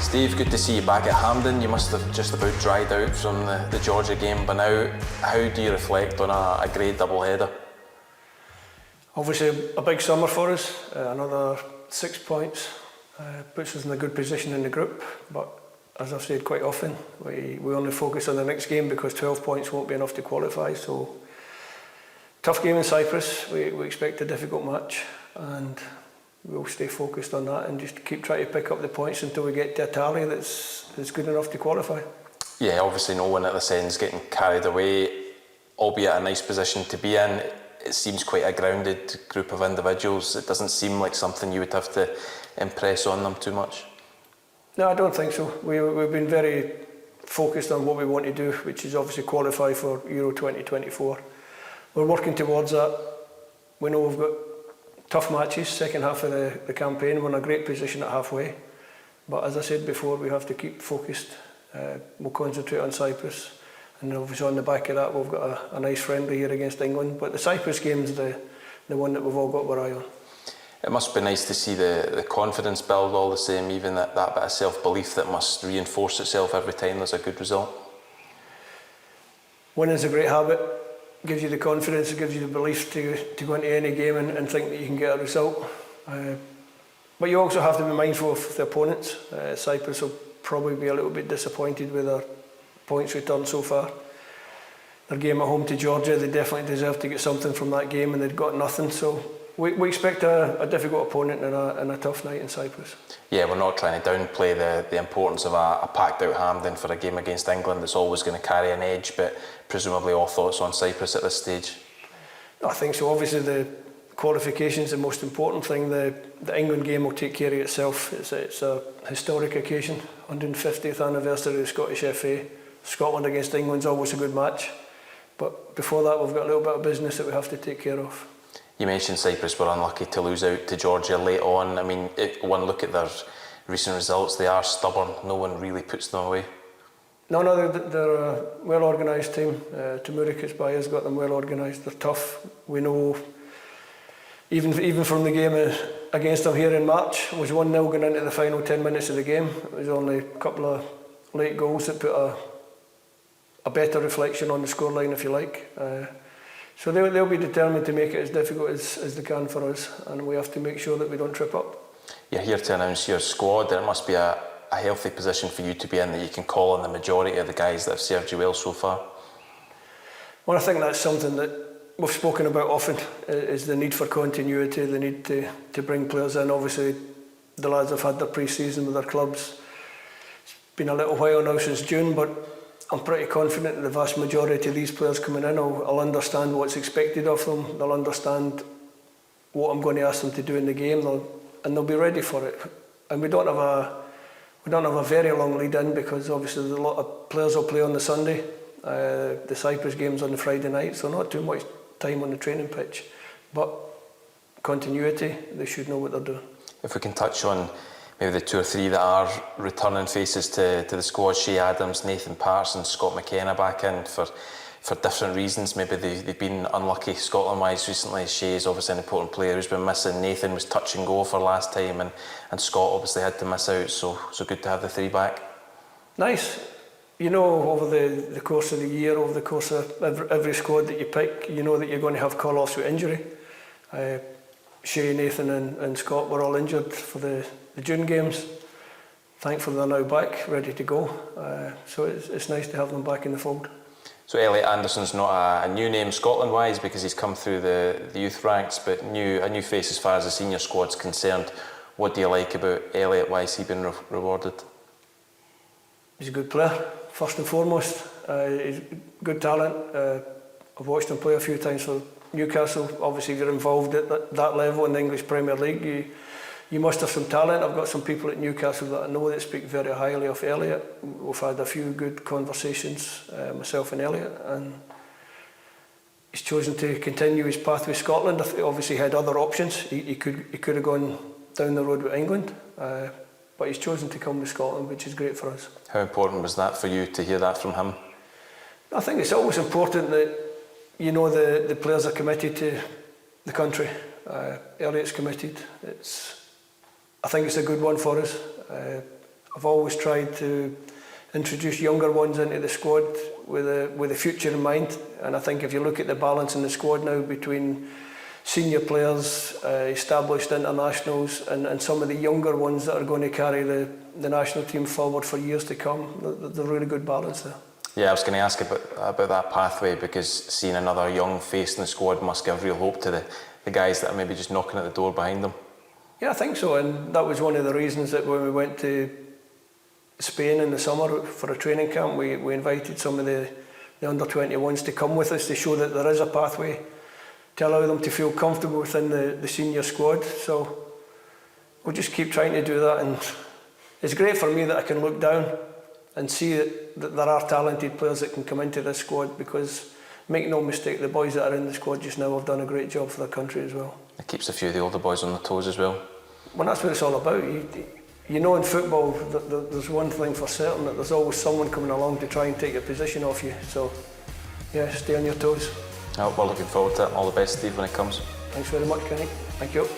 Steve, good to see you back at Hampden. You must have just about dried out from the Georgia game by now. How do you reflect on a great double-header? Obviously a big summer for us, another 6 points, puts us in a good position in the group, but as I've said quite often, we only focus on the next game because 12 points won't be enough to qualify. So tough game in Cyprus, we expect a difficult match, and we'll stay focused on that and just keep trying to pick up the points until we get to a tally that's good enough to qualify. Yeah, obviously no one at this end's getting carried away, albeit a nice position to be in. It seems quite a grounded group of individuals. It doesn't seem like something you would have to impress on them too much. No, I don't think so. We've been very focused on what we want to do, which is obviously qualify for Euro 2024. We're working towards that. We know we've got tough matches, second half of the campaign. We're in a great position at halfway. But as I said before, we have to keep focused. We'll concentrate on Cyprus. And obviously on the back of that, we've got a nice friendly here against England. But the Cyprus game's the one that we've all got our eye on. It must be nice to see the confidence build all the same, even that bit of self-belief that must reinforce itself every time there's a good result. Winning's a great habit. Gives you the confidence, it gives you the belief to go into any game and think that you can get a result. But you also have to be mindful of the opponents. Cyprus will probably be a little bit disappointed with their points returned so far. Their game at home to Georgia, they definitely deserve to get something from that game, and they've got nothing. So we expect a difficult opponent and a tough night in Cyprus. Yeah, we're not trying to downplay the importance of a packed out Hampden for a game against England. It's always going to carry an edge, but presumably all thoughts on Cyprus at this stage? I think so. Obviously the qualification's the most important thing. The England game will take care of itself. It's a historic occasion, 150th anniversary of the Scottish FA. Scotland against England's always a good match. But before that, we've got a little bit of business that we have to take care of. You mentioned Cyprus were unlucky to lose out to Georgia late on. I mean, if one look at their recent results, they are stubborn. No one really puts them away. No, they're a well-organised team. Tamurikis has got them well organised. They're tough. We know, even from the game against them here in March, it was 1-0 going into the final 10 minutes of the game. It was only a couple of late goals that put a better reflection on the scoreline, if you like. So they'll be determined to make it as difficult as they can for us, and we have to make sure that we don't trip up. You're here to announce your squad, and it must be a healthy position for you to be in, that you can call on the majority of the guys that have served you well so far. Well, I think that's something that we've spoken about often, is the need for continuity, the need to bring players in. Obviously, the lads have had their pre-season with their clubs. It's been a little while now since June, but I'm pretty confident that the vast majority of these players coming in will understand what's expected of them. They'll understand what I'm going to ask them to do in the game, and they'll be ready for it. And we don't have a very long lead in, because obviously there's a lot of players will play on the Sunday. The Cyprus game's on the Friday night, so not too much time on the training pitch. But continuity, they should know what they're doing. If we can touch on maybe the 2 or 3 that are returning faces to the squad: Shea Adams, Nathan Parsons, Scott McKenna back in for different reasons. Maybe they've been unlucky Scotland-wise recently. Shea is obviously an important player who's been missing. Nathan was touch and go for last time, and Scott obviously had to miss out. So good to have the 3 back. Nice. You know, over the course of the year, over the course of every squad that you pick, you know that you're going to have call-offs with injury. Shea, Nathan and Scott were all injured for the June games. Thankfully they're now back, ready to go. So it's nice to have them back in the fold. So Elliot Anderson's not a new name Scotland-wise, because he's come through the youth ranks, but a new face as far as the senior squad's concerned. What do you like about Elliot? Why has he been rewarded? He's a good player, first and foremost. He's good talent. I've watched him play a few times for Newcastle. Obviously, if you're involved at that level in the English Premier League, you must have some talent. I've got some people at Newcastle that I know that speak very highly of Elliot. We've had a few good conversations, myself and Elliot, and he's chosen to continue his path with Scotland. Obviously, he had other options. He could have gone down the road with England, but he's chosen to come with Scotland, which is great for us. How important was that for you to hear that from him? I think it's always important that you know the players are committed to the country. Elliot's committed. I think it's a good one for us. I've always tried to introduce younger ones into the squad with the future in mind, and I think if you look at the balance in the squad now between senior players, established internationals, and some of the younger ones that are going to carry the national team forward for years to come, there's a really good balance there. Yeah, I was going to ask about that pathway, because seeing another young face in the squad must give real hope to the guys that are maybe just knocking at the door behind them. Yeah, I think so, and that was one of the reasons that when we went to Spain in the summer for a training camp, we invited some of the under-21s to come with us to show that there is a pathway, to allow them to feel comfortable within the senior squad. So we'll just keep trying to do that, and it's great for me that I can look down and see that there are talented players that can come into this squad, because make no mistake, the boys that are in the squad just now have done a great job for their country as well. It keeps a few of the older boys on their toes as well. Well, that's what it's all about. You know, in football, there's one thing for certain, that there's always someone coming along to try and take your position off you. So, yeah, stay on your toes. We're looking forward to it. All the best, Steve, when it comes. Thanks very much, Kenny. Thank you.